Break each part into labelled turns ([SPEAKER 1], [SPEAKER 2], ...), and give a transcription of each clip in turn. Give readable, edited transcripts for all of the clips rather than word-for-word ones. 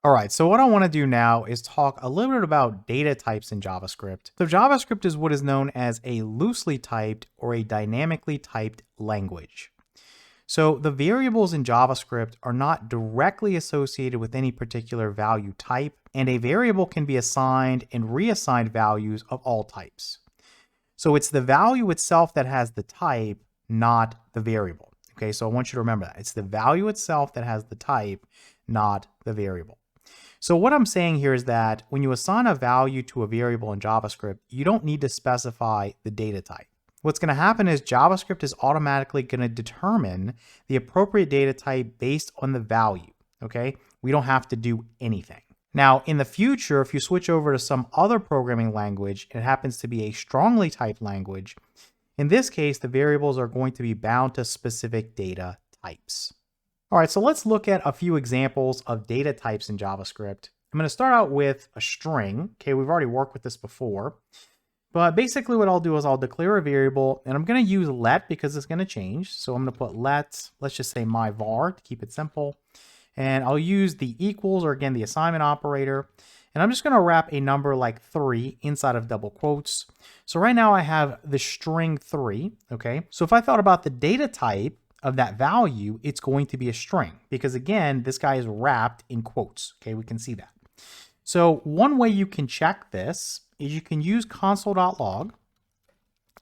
[SPEAKER 1] All right, so what I want to do now is talk a little bit about data types in JavaScript. So JavaScript is what is known as a loosely typed or a dynamically typed language. So the variables in JavaScript are not directly associated with any particular value type, and a variable can be assigned and reassigned values of all types. So it's the value itself that has the type, not the variable. Okay, so I want you to remember that. It's the value itself that has the type, not the variable. So what I'm saying here is that when you assign a value to a variable in JavaScript, you don't need to specify the data type. What's going to happen is JavaScript is automatically going to determine the appropriate data type based on the value, okay? We don't have to do anything. Now, in the future, if you switch over to some other programming language, it happens to be a strongly typed language. In this case, the variables are going to be bound to specific data types. All right, so let's look at a few examples of data types in JavaScript. I'm going to start out with a string. Okay, we've already worked with this before. But basically what I'll do is I'll declare a variable, and I'm going to use let because it's going to change. So I'm going to put let's just say my var to keep it simple. And I'll use the equals, or again, the assignment operator. And I'm just going to wrap a number like 3 inside of double quotes. So right now I have the string 3, okay? So if I thought about the data type of that value, it's going to be a string because again, this guy is wrapped in quotes. Okay, we can see that. So one way you can check this is you can use console.log,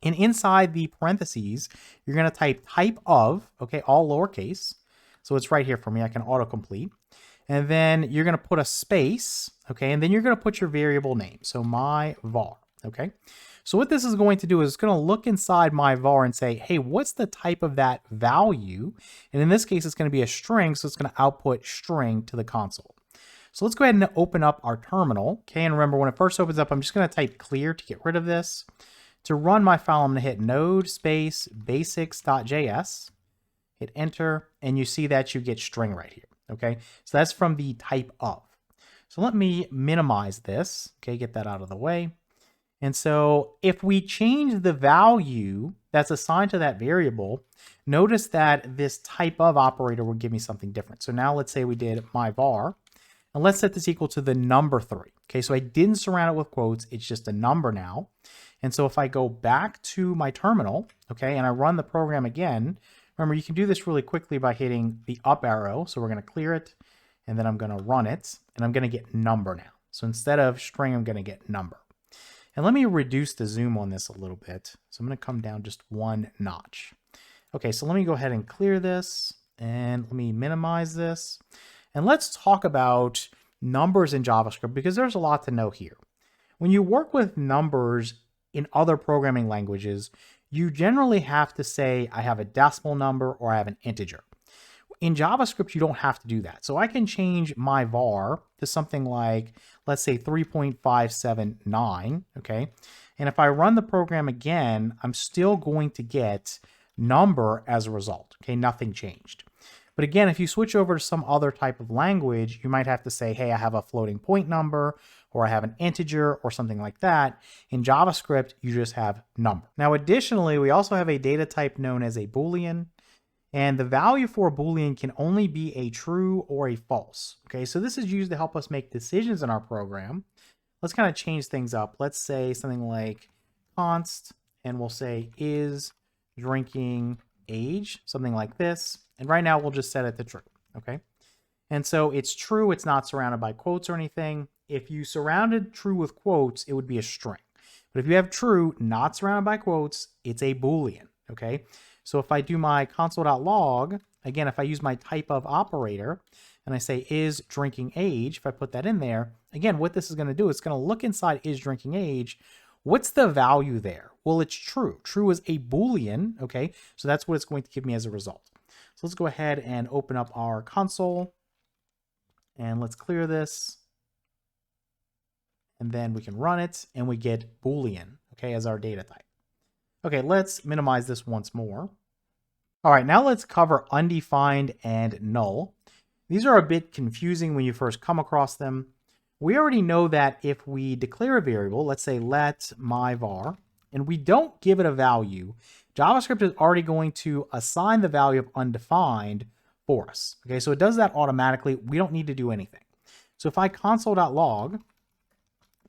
[SPEAKER 1] and inside the parentheses, you're going to type type of, okay, all lowercase. So it's right here for me. I can autocomplete. And then you're going to put a space, okay, and then you're going to put your variable name. So my var, okay. So what this is going to do is it's going to look inside my var and say, hey, what's the type of that value? And in this case, it's going to be a string, so it's going to output string to the console. So let's go ahead and open up our terminal. Okay, and remember when it first opens up, I'm just going to type clear to get rid of this. To run my file, I'm going to hit node space basics.js, hit enter, and you see that you get string right here. Okay, so that's from the type of. So let me minimize this. Okay, get that out of the way. And so if we change the value that's assigned to that variable, notice that this type of operator will give me something different. So now let's say we did my var, and let's set this equal to the number 3. Okay, so I didn't surround it with quotes, it's just a number now. And so if I go back to my terminal, okay, and I run the program again, remember you can do this really quickly by hitting the up arrow. So we're going to clear it, and then I'm going to run it, and I'm going to get number now. So instead of string, I'm going to get number. And let me reduce the zoom on this a little bit. So I'm going to come down just 1 notch. Okay, so let me go ahead and clear this, and let me minimize this. And let's talk about numbers in JavaScript because there's a lot to know here. When you work with numbers in other programming languages, you generally have to say, I have a decimal number or I have an integer. In JavaScript, you don't have to do that. So I can change my var to something like, let's say 3.579, okay? And if I run the program again, I'm still going to get number as a result, okay? Nothing changed. But again, if you switch over to some other type of language, you might have to say, hey, I have a floating point number, or I have an integer, or something like that. In JavaScript, you just have number. Now, additionally, we also have a data type known as a Boolean. And the value for a Boolean can only be a true or a false. Okay, so this is used to help us make decisions in our program. Let's kind of change things up. Let's say something like const, and we'll say is drinking age, something like this. And right now we'll just set it to true, okay? And so it's true, it's not surrounded by quotes or anything. If you surrounded true with quotes, it would be a string. But if you have true, not surrounded by quotes, it's a Boolean, okay? So if I do my console.log, again, if I use my type of operator and I say is drinking age, if I put that in there, again, what this is going to do, it's going to look inside is drinking age. What's the value there? Well, it's true. True is a Boolean, okay? So that's what it's going to give me as a result. So let's go ahead and open up our console and let's clear this. And then we can run it and we get Boolean, okay, as our data type. Okay, let's minimize this once more. All right, now let's cover undefined and null. These are a bit confusing when you first come across them. We already know that if we declare a variable, let's say let my var, and we don't give it a value, JavaScript is already going to assign the value of undefined for us. Okay, so it does that automatically. We don't need to do anything. So if I console.log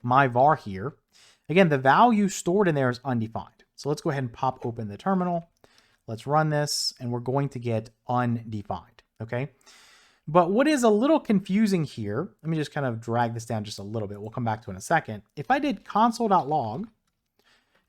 [SPEAKER 1] my var here, again, the value stored in there is undefined. So let's go ahead and pop open the terminal. Let's run this, and we're going to get undefined, okay? But what is a little confusing here, let me just kind of drag this down just a little bit. We'll come back to it in a second. If I did console.log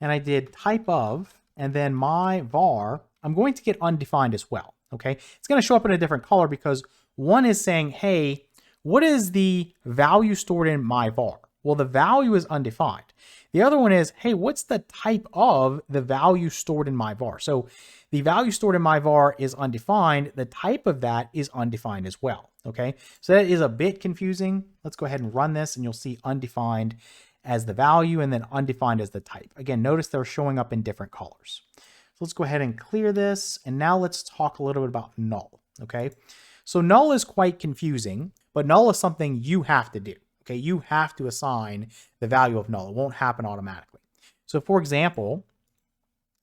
[SPEAKER 1] and I did typeof and then my var, I'm going to get undefined as well, okay? It's going to show up in a different color because one is saying, hey, what is the value stored in my var? Well, the value is undefined. The other one is, hey, what's the type of the value stored in my var? So the value stored in my var is undefined. The type of that is undefined as well, okay? So that is a bit confusing. Let's go ahead and run this, and you'll see undefined as the value and then undefined as the type. Again, notice they're showing up in different colors. So let's go ahead and clear this, and now let's talk a little bit about null, okay? So null is quite confusing, but null is something you have to do. Okay, you have to assign the value of null. It won't happen automatically. So for example,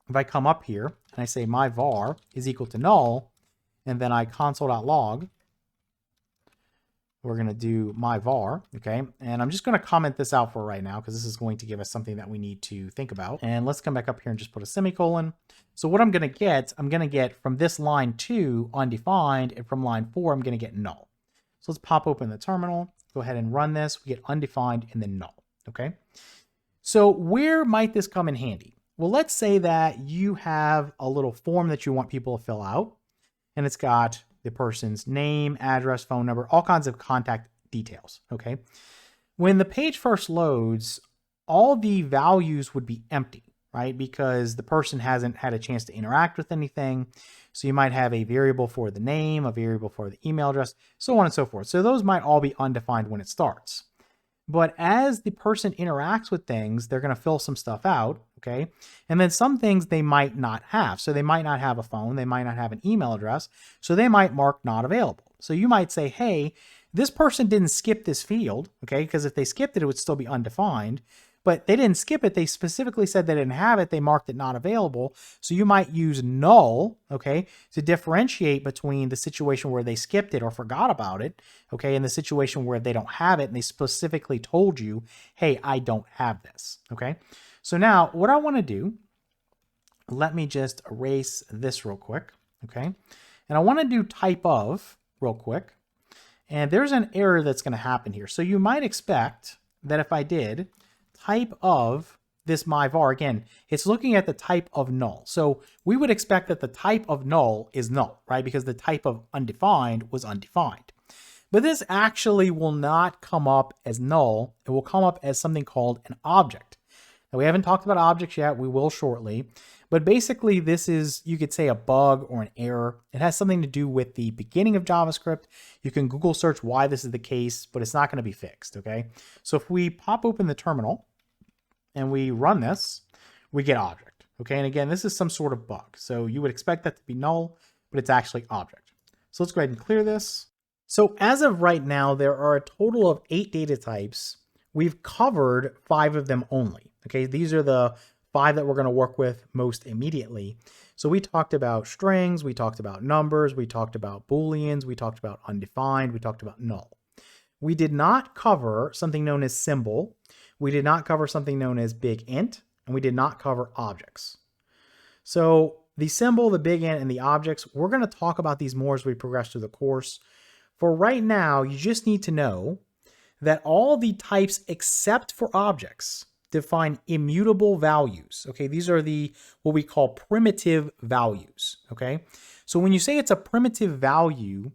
[SPEAKER 1] if I come up here and I say my var is equal to null, and then I console.log, we're going to do my var, okay? And I'm just going to comment this out for right now because this is going to give us something that we need to think about. And let's come back up here and just put a semicolon. So what I'm going to get from this line 2 undefined, and from line 4, I'm going to get null. So let's pop open the terminal. Go ahead and run this. We get undefined and then null, okay? So where might this come in handy? Well, let's say that you have a little form that you want people to fill out, and it's got the person's name, address, phone number, all kinds of contact details, okay? When the page first loads, all the values would be empty, right? Because the person hasn't had a chance to interact with anything. So you might have a variable for the name, a variable for the email address, so on and so forth. So those might all be undefined when it starts. But as the person interacts with things, they're going to fill some stuff out, okay? And then some things they might not have. So they might not have a phone, they might not have an email address, so they might mark not available. So you might say, hey, this person didn't skip this field, okay? Because if they skipped it, it would still be undefined. But they didn't skip it. They specifically said they didn't have it. They marked it not available. So you might use null, okay, to differentiate between the situation where they skipped it or forgot about it, okay, and the situation where they don't have it and they specifically told you, hey, I don't have this, okay? So now what I want to do, let me just erase this real quick, okay? And I want to do typeof real quick. And there's an error that's going to happen here. So you might expect that if I did type of this my var, again, it's looking at the type of null. So we would expect that the type of null is null, right? Because the type of undefined was undefined. But this actually will not come up as null. It will come up as something called an object. Now, we haven't talked about objects yet. We will shortly. But basically, this is, you could say, a bug or an error. It has something to do with the beginning of JavaScript. You can Google search why this is the case, but it's not going to be fixed, okay? So if we pop open the terminal and we run this, we get object, okay? And again, this is some sort of bug. So you would expect that to be null, but it's actually object. So let's go ahead and clear this. So as of right now, there are a total of 8 data types. We've covered 5 of them only, okay? These are the 5 that we're going to work with most immediately. So we talked about strings, we talked about numbers, we talked about Booleans, we talked about undefined, we talked about null. We did not cover something known as symbol. We did not cover something known as big int, and we did not cover objects. So the symbol, the big int, and the objects, we're going to talk about these more as we progress through the course. For right now, you just need to know that all the types except for objects define immutable values. Okay, these are the what we call primitive values. Okay, so when you say it's a primitive value,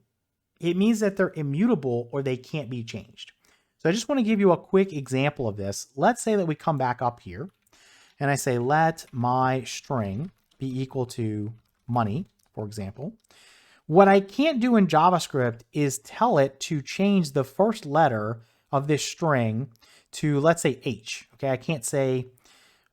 [SPEAKER 1] it means that they're immutable or they can't be changed. So I just want to give you a quick example of this. Let's say that we come back up here and I say let my string be equal to money, for example. What I can't do in JavaScript is tell it to change the first letter of this string to, let's say, H. Okay, I can't say,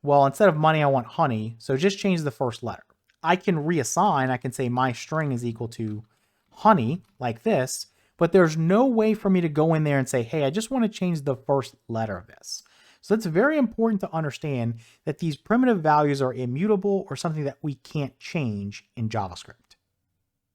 [SPEAKER 1] well, instead of money, I want honey, so just change the first letter. I can reassign, I can say my string is equal to honey, like this, but there's no way for me to go in there and say, hey, I just want to change the first letter of this. So it's very important to understand that these primitive values are immutable or something that we can't change in JavaScript.